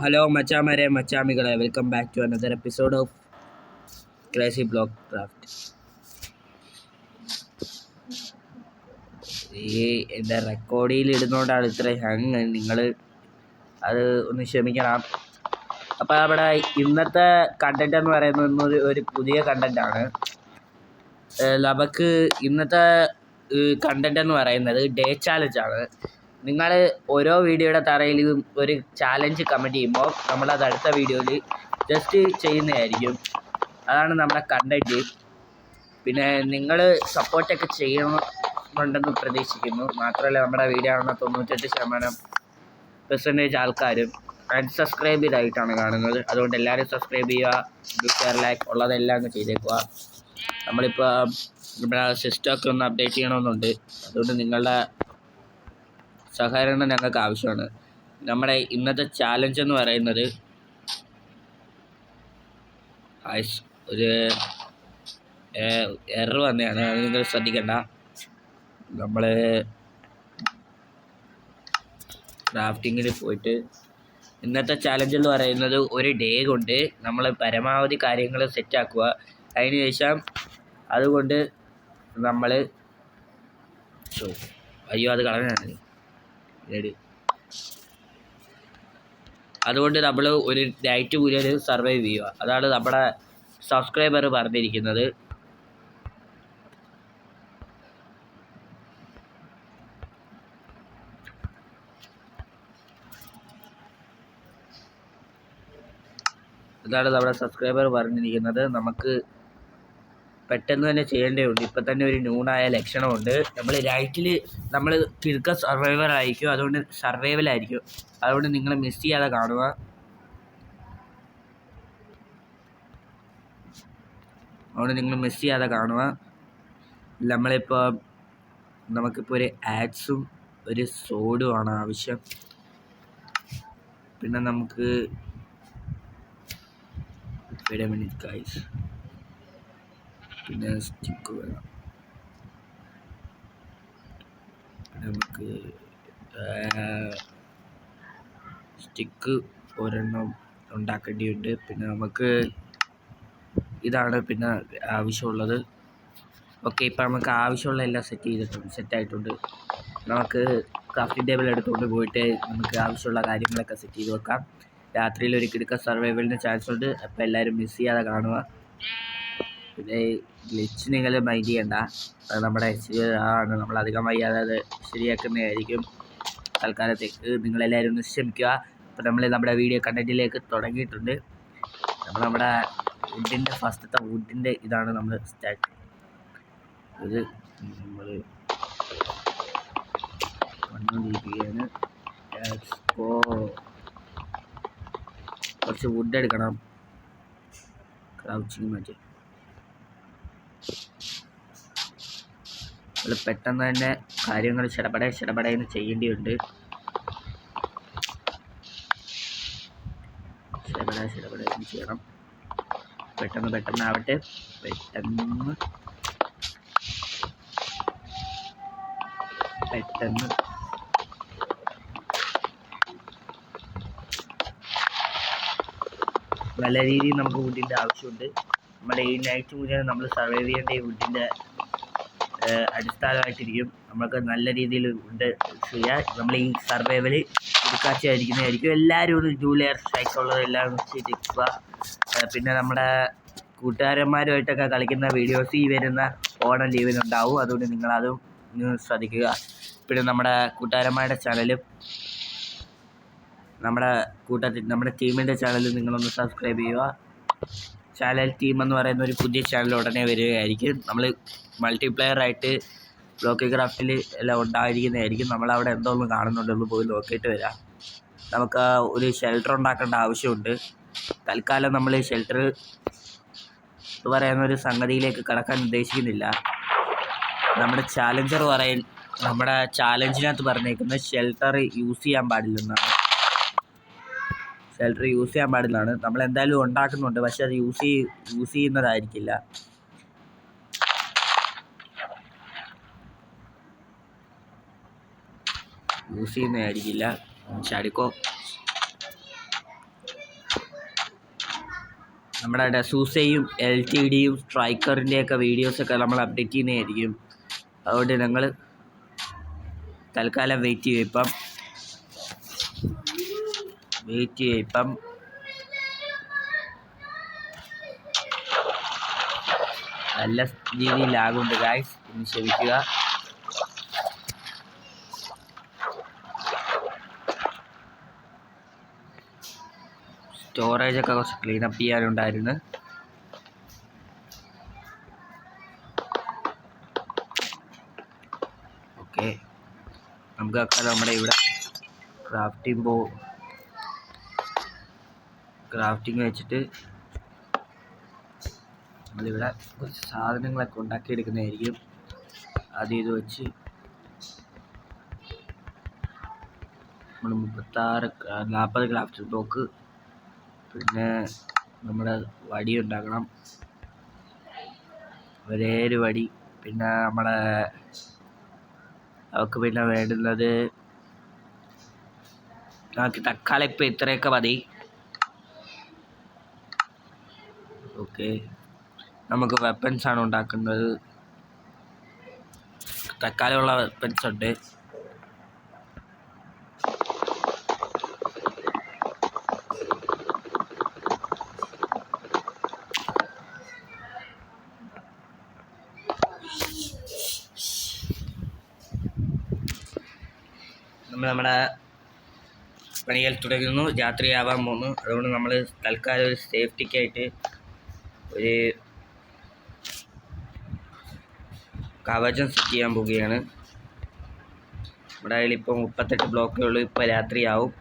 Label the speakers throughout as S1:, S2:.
S1: Hello, Machamare Machamigala. Welcome back to another episode of Crazy Block Craft. ഈ എൻ്റെ റെക്കോർഡിൽ ഇടുന്നതുകൊണ്ടാണ് ഇത്ര hang. നിങ്ങൾ അത് ഒന്ന് ക്ഷമിക്കണം. അപ്പോൾ അവിടെ ഇന്നത്തെ കണ്ടൻറ് എന്ന് പറയുന്നത് ഒരു പുതിയ കണ്ടൻറ്റാണ്. നമുക്ക് ഇന്നത്തെ കണ്ടൻറ് എന്ന് പറയുന്നത് ഡേ ചാലഞ്ചാണ്. നിങ്ങൾ ഓരോ വീഡിയോയുടെ തറയിലും ഒരു ചാലഞ്ച് കമൻറ്റ് ചെയ്യുമ്പോൾ നമ്മളത് അടുത്ത വീഡിയോയിൽ ജസ്റ്റ് ചെയ്യുന്നതായിരിക്കും. അതാണ് നമ്മുടെ കണ്ടൻറ്റ്. പിന്നെ നിങ്ങൾ സപ്പോർട്ടൊക്കെ ചെയ്യണമെന്നുണ്ടെന്ന് പ്രതീക്ഷിക്കുന്നു. മാത്രമല്ല നമ്മുടെ വീഡിയോ ആണ് 98% ആൾക്കാരും അൺസബ്സ്ക്രൈബ് ആയിട്ടാണ് കാണുന്നത്. അതുകൊണ്ട് എല്ലാവരും സബ്സ്ക്രൈബ് ചെയ്യുക, ഷെയർ, ലൈക്ക് ഉള്ളതെല്ലാം അങ്ങ് ചെയ്തേക്കുക. നമ്മളിപ്പോൾ നമ്മുടെ സിസ്റ്റമൊക്കെ ഒന്ന് അപ്ഡേറ്റ് ചെയ്യണമെന്നുണ്ട്. അതുകൊണ്ട് നിങ്ങളുടെ സഹകരണം ഞങ്ങൾക്ക് ആവശ്യമാണ്. നമ്മുടെ ഇന്നത്തെ ചാലഞ്ച് എന്ന് പറയുന്നത് ഒരു എറർ വന്നതാണ്, അത് നിങ്ങൾ ശ്രദ്ധിക്കണ്ട. നമ്മൾ ക്രാഫ്റ്റിങ്ങിൽ പോയിട്ട് ഇന്നത്തെ ചാലഞ്ച് എന്ന് പറയുന്നത് ഒരു ഡേ കൊണ്ട് നമ്മൾ പരമാവധി കാര്യങ്ങൾ സെറ്റാക്കുക. അതിന് ശേഷം അതുകൊണ്ട് നമ്മൾ അത് കളഞ്ഞാണ് അതുകൊണ്ട് നമ്മൾ ഒരു നൈറ്റ് മുഴുവൻ സർവൈവ് ചെയ്യുക. അതാണ് നമ്മുടെ സബ്സ്ക്രൈബർ പറഞ്ഞിരിക്കുന്നത്. അതാണ് നമ്മുടെ സബ്സ്ക്രൈബർ പറഞ്ഞിരിക്കുന്നത്. നമുക്ക് പെട്ടെന്ന് തന്നെ ചെയ്യേണ്ടതുണ്ട്. ഇപ്പം തന്നെ ഒരു ന്യൂണായ ലക്ഷണമുണ്ട്. നമ്മൾ നൈറ്റിൽ നമ്മൾ കിഴക്ക സർവൈവലായിരിക്കും. അതുകൊണ്ട് നിങ്ങൾ മിസ് ചെയ്യാതെ കാണുക. നമുക്കിപ്പോൾ ഒരു ആക്സും ഒരു സോഡുമാണ് ആവശ്യം. പിന്നെ നമുക്ക് പിന്നെ സ്റ്റിക്ക് വേണം. നമുക്ക് സ്റ്റിക്ക് ഒരെണ്ണം ഉണ്ടാക്കേണ്ടിയുണ്ട്. പിന്നെ നമുക്ക് ഇതാണ് പിന്നെ ആവശ്യമുള്ളത്. ഓക്കെ, ഇപ്പം നമുക്ക് ആവശ്യമുള്ള എല്ലാം സെറ്റായിട്ടുണ്ട്. നമുക്ക് ക്രാഫ്റ്റിംഗ് ടേബിൾ എടുത്തുകൊണ്ട് പോയിട്ട് നമുക്ക് ആവശ്യമുള്ള കാര്യങ്ങളൊക്കെ സെറ്റ് ചെയ്ത് വെക്കാം. രാത്രിയിൽ ഒരു കിടക്ക സർവൈവലിന് ചാൻസ് ഉണ്ട്. അപ്പോൾ എല്ലാവരും മിസ് ചെയ്യാതെ കാണുക. പിന്നെ ഗ്ലിച്ച് നിങ്ങൾ മൈൻഡ് ചെയ്യണ്ട, അത് നമ്മുടെ ആണ്. നമ്മൾ അധികം വയ്യാതെ അത് ശരിയാക്കുന്നതായിരിക്കും. തൽക്കാലത്തേക്ക് നിങ്ങളെല്ലാവരും ഒന്ന് ക്ഷമിക്കുക. അപ്പോൾ നമ്മൾ നമ്മുടെ വീഡിയോ കണ്ടൻറ്റിലേക്ക് തുടങ്ങിയിട്ടുണ്ട്. നമ്മുടെ വുഡിൻ്റെ ഫസ്റ്റത്തെ വുഡിൻ്റെ ഇതാണ് നമ്മൾ സ്റ്റാർട്ട്. ഇത് നമ്മൾ വന്നുകൊണ്ടിരിക്കുകയാണ്. കുറച്ച് വുഡ് എടുക്കണം. ക്രൗച്ചിങ് മാറ്റി പെട്ടെന്ന് തന്നെ കാര്യങ്ങൾ ശടപടയെന്ന് ചെയ്യേണ്ടിയുണ്ട്. ശടപടയെന്ന് ചെയ്യണം. പെട്ടെന്നാവട്ടെ. പെട്ടെന്ന് നല്ല രീതിയിൽ നമുക്ക് വുഡിൻ്റെ ആവശ്യമുണ്ട്. നമ്മുടെ ഈ നൈറ്റ് മുഴുവൻ നമ്മൾ സർവൈവ് ചെയ്യേണ്ട ഈ വുഡിൻ്റെ അടിസ്ഥാനമായിട്ടിരിക്കും. നമുക്ക് നല്ല രീതിയിൽ വുഡ് ചെയ്യാൻ നമ്മൾ ഈ സർവൈവൽ എടുക്കാച്ചായിരിക്കുന്നതായിരിക്കും. എല്ലാവരും ഒരു ജൂലിയർ സ്ട്രൈക്കുള്ളതെല്ലാം ചെയ്തിരിക്കുക. പിന്നെ നമ്മുടെ കൂട്ടുകാരന്മാരുമായിട്ടൊക്കെ കളിക്കുന്ന വീഡിയോസ് ഈ വരുന്ന ഓണം ലീവിനുണ്ടാവും. അതുകൊണ്ട് നിങ്ങളതും ശ്രദ്ധിക്കുക. പിന്നെ നമ്മുടെ കൂട്ടുകാരന്മാരുടെ ചാനലും നമ്മുടെ ടീമിൻ്റെ ചാനലും നിങ്ങളൊന്ന് സബ്സ്ക്രൈബ് ചെയ്യുക. ടീം എന്ന് പറയുന്ന ഒരു പുതിയ ചാനൽ ഉടനെ വരികയായിരിക്കും. നമ്മൾ മൾട്ടിപ്ലെയറായിട്ട് ബ്ലോക്ക് ക്രാഫ്റ്റിൽ എല്ലാം ഉണ്ടായിരിക്കുന്നതായിരിക്കും. നമ്മളവിടെ എന്തോന്ന് കാണുന്നുണ്ടെന്ന് പോയി നോക്കിയിട്ട് വരാം. നമുക്ക് ഒരു ഷെൽട്ടർ ഉണ്ടാക്കേണ്ട ആവശ്യമുണ്ട്. തൽക്കാലം നമ്മൾ ഷെൽട്ടർ എന്ന് പറയുന്ന ഒരു സംഗതിയിലേക്ക് കടക്കാൻ ഉദ്ദേശിക്കുന്നില്ല. നമ്മുടെ ചാലഞ്ചിനകത്ത് പറഞ്ഞേക്കുന്നത് ഷെൽട്ടർ യൂസ് ചെയ്യാൻ പാടില്ലെന്നാണ്. നമ്മൾ എന്തായാലും ഉണ്ടാക്കുന്നുണ്ട്, പക്ഷെ അത് യൂസ് ചെയ്യുന്നതായിരിക്കില്ല. ചാടിക്കോ. നമ്മുടെ ഡസൂസയും LTDയും സ്ട്രൈക്കറിൻ്റെയൊക്കെ വീഡിയോസൊക്കെ നമ്മൾ അപ്ഡേറ്റ് ചെയ്യുന്നതായിരിക്കും. അതുകൊണ്ട് ഞങ്ങൾ തൽക്കാലം വെയിറ്റ് ചെയ്യും. ഇപ്പം നല്ല രീതിയിൽ ലാഗുണ്ട് ഗായ്സ്, ഒന്ന് ക്ഷമിക്കുക. സ്റ്റോറേജൊക്കെ കുറച്ച് ക്ലീനപ്പ് ചെയ്യാനുണ്ടായിരുന്നു. ഓക്കെ, നമുക്ക് നമ്മുടെ ഇവിടെ ക്രാഫ്റ്റിംഗ് വെച്ചിട്ട് നമ്മളിവിടെ കുറച്ച് സാധനങ്ങളൊക്കെ ഉണ്ടാക്കിയെടുക്കുന്നതായിരിക്കും. ആദ്യം ഇത് വെച്ച് നമ്മൾ 40 ക്രാഫ്റ്റ് ബ്ലോക്ക്, പിന്നെ നമ്മുടെ വടി ഉണ്ടാക്കണം, ഒരേ ഒരു വടി. പിന്നെ അവർക്ക് പിന്നെ വേണ്ടുന്നത് നമുക്ക് തക്കാളി ഇപ്പം ഇത്രയൊക്കെ മതി. ഓക്കെ, നമുക്ക് വെപ്പൻസാണ് ഉണ്ടാക്കുന്നത്. തക്കാളിയുള്ള വെപ്പൻസ് ഉണ്ട്. നമ്മുടെ പണികൾ തുടങ്ങുന്നു, രാത്രിയാവാൻ പോകുന്നു. അതുകൊണ്ട് നമ്മൾ തൽക്കാലം ഒരു സേഫ്റ്റിക്കായിട്ട് ഒരു കവചം സെറ്റ് ചെയ്യാൻ പോവുകയാണ്. നമ്മുടെ കയ്യിൽ ഇപ്പോൾ 38 ബ്ലോക്കേ ഉള്ളൂ. ഇപ്പോൾ രാത്രിയാവും,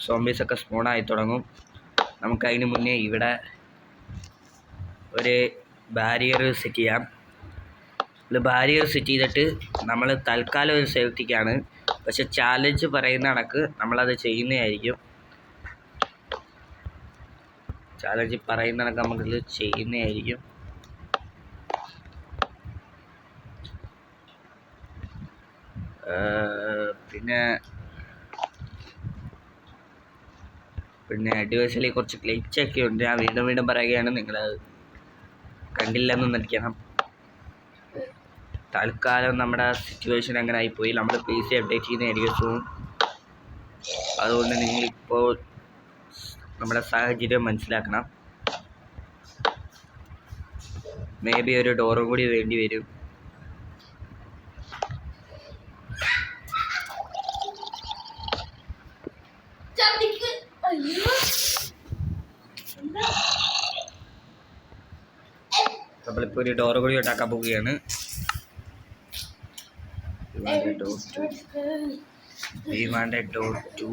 S1: സോംബീസൊക്കെ സ്പോണായി തുടങ്ങും. നമുക്കതിന് മുന്നേ ഇവിടെ ഒരു ബാരിയർ സെറ്റ് ചെയ്യാം. ബാരിയർ സെറ്റ് ചെയ്തിട്ട് നമ്മൾ തൽക്കാലം ഒരു സേഫ്റ്റിക്കാണ്, പക്ഷെ ചാലഞ്ച് പറയുന്ന കണക്ക് നമ്മളത് ചെയ്യുന്നതായിരിക്കും. നമുക്കത് ചെയ്യുന്നതായിരിക്കും. പിന്നെ അഡ്വൈസിൽ കുറച്ച് ഗ്ലിച്ചൊക്കെ ഉണ്ട്. ഞാൻ വീണ്ടും പറയുകയാണ്, നിങ്ങൾ കണ്ടില്ലെന്ന് നടിക്കണം. തൽക്കാലം നമ്മുടെ സിറ്റുവേഷൻ അങ്ങനെ ആയിപ്പോയി. നമ്മൾ PC അപ്ഡേറ്റ് ചെയ്യുന്നതായിരിക്കും. അതുകൊണ്ട് നിങ്ങളിപ്പോൾ നമ്മുടെ സാഹചര്യം മനസ്സിലാക്കണം. മേ ബി ഒരു ഡോറും കൂടി വേണ്ടി വരും. നമ്മളിപ്പോൾ ഒരു ഡോർ കൂടി ഉണ്ടാക്കാൻ പോവുകയാണ്. We want a door to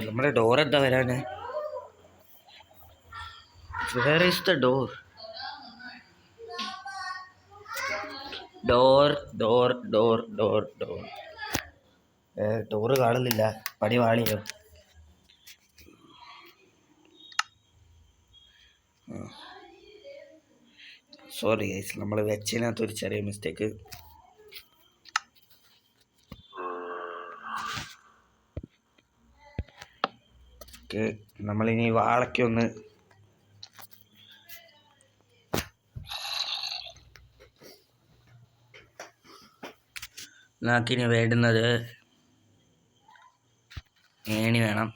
S1: നമ്മുടെ ഡോർ എന്താ വരാന്? Where is the door? Door കാണുന്നില്ല. പണി വാളിയോ? സോറി ഗൈസ്, നമ്മൾ വെച്ചതിനകത്തൊരു ചെറിയ മിസ്റ്റേക്ക്. ഓക്കെ, നമ്മളിനി വാളയ്ക്കൊന്ന് നമുക്കിനി വേണ്ടുന്നത് ഏണി വേണം.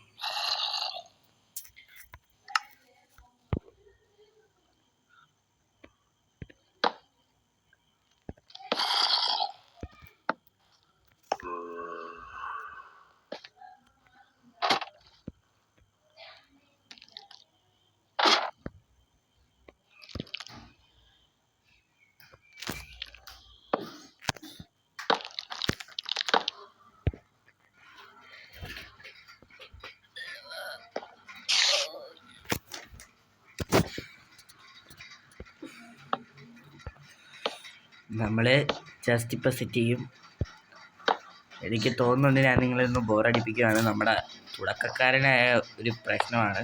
S1: നമ്മൾ ജസ്റ്റ് ഇപ്പോൾ സെറ്റ് ചെയ്യും. എനിക്ക് തോന്നുന്നുണ്ട് ഞാൻ നിങ്ങളൊന്ന് ബോറടിപ്പിക്കുകയാണ്. നമ്മുടെ തുടക്കക്കാരനായ ഒരു പ്രശ്നമാണ്.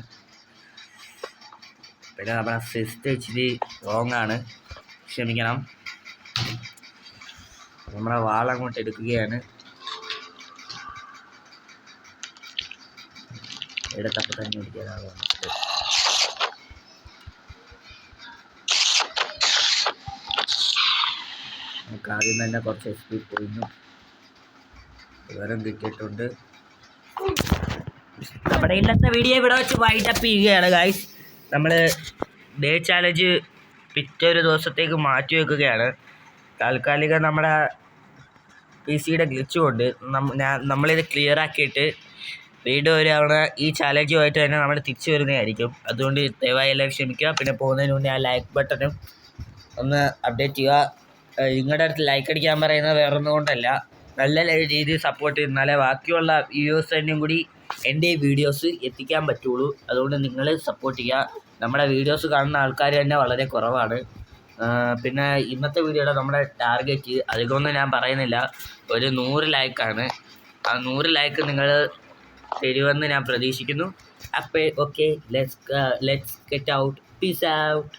S1: പിന്നെ നമ്മുടെ സിസ്റ്റം ഇച്ചിരി റോങ് ആണ്, ക്ഷമിക്കണം. നമ്മളെ വാളങ്ങോട്ട് എടുക്കുകയാണ്. എടുത്തപ്പോൾ തന്നെ ഇരിക്കാനാണ് വന്നിട്ട്. നമുക്ക് ആദ്യം തന്നെ കുറച്ച് SP പോയിരുന്നു വിവരം കിട്ടിയിട്ടുണ്ട്. നമ്മുടെ ഇന്നത്തെ വീഡിയോ ഇവിടെ വെച്ച് വൈൻഡപ്പ് ചെയ്യുകയാണ് ഗൈസ്. നമ്മൾ ഡേ ചാലഞ്ച് പിറ്റേ ഒരു ദിവസത്തേക്ക് മാറ്റി വെക്കുകയാണ്. താൽക്കാലികം നമ്മുടെ PC-യുടെ ഗ്ലിച്ച് കൊണ്ട് നമ്മളിത് ക്ലിയർ ആക്കിയിട്ട് വീണ്ടും ഒരു തവണ ഈ ചാലഞ്ചുമായിട്ട് തന്നെ നമ്മൾ തിരിച്ചു വരുന്നതായിരിക്കും. അതുകൊണ്ട് ദയവായി എല്ലാവരും ക്ഷമിക്കുക. പിന്നെ പോകുന്നതിന് മുന്നേ ആ ലൈക്ക് ബട്ടണും ഒന്ന് അപ്ഡേറ്റ് ചെയ്യുക. നിങ്ങളുടെ അടുത്ത് ലൈക്ക് അടിക്കാൻ പറയുന്നത് വേറൊന്നും കൊണ്ടല്ല, നല്ല രീതിയിൽ സപ്പോർട്ട് ചെയ്യുന്നാലേ ബാക്കിയുള്ള വ്യൂവേഴ്സിനും കൂടി എൻ്റെ ഈ വീഡിയോസ് എത്തിക്കാൻ പറ്റുള്ളൂ. അതുകൊണ്ട് നിങ്ങൾ സപ്പോർട്ട് ചെയ്യുക. നമ്മുടെ വീഡിയോസ് കാണുന്ന ആൾക്കാർ തന്നെ വളരെ കുറവാണ്. പിന്നെ ഇന്നത്തെ വീഡിയോയുടെ നമ്മുടെ ടാർഗറ്റ് അധികമൊന്നും ഞാൻ പറയുന്നില്ല, ഒരു 100 ലൈക്കാണ്. ആ 100 ലൈക്ക് നിങ്ങൾ തരുമെന്ന് ഞാൻ പ്രതീക്ഷിക്കുന്നു. അപ്പോൾ okay, let's get out. Peace out.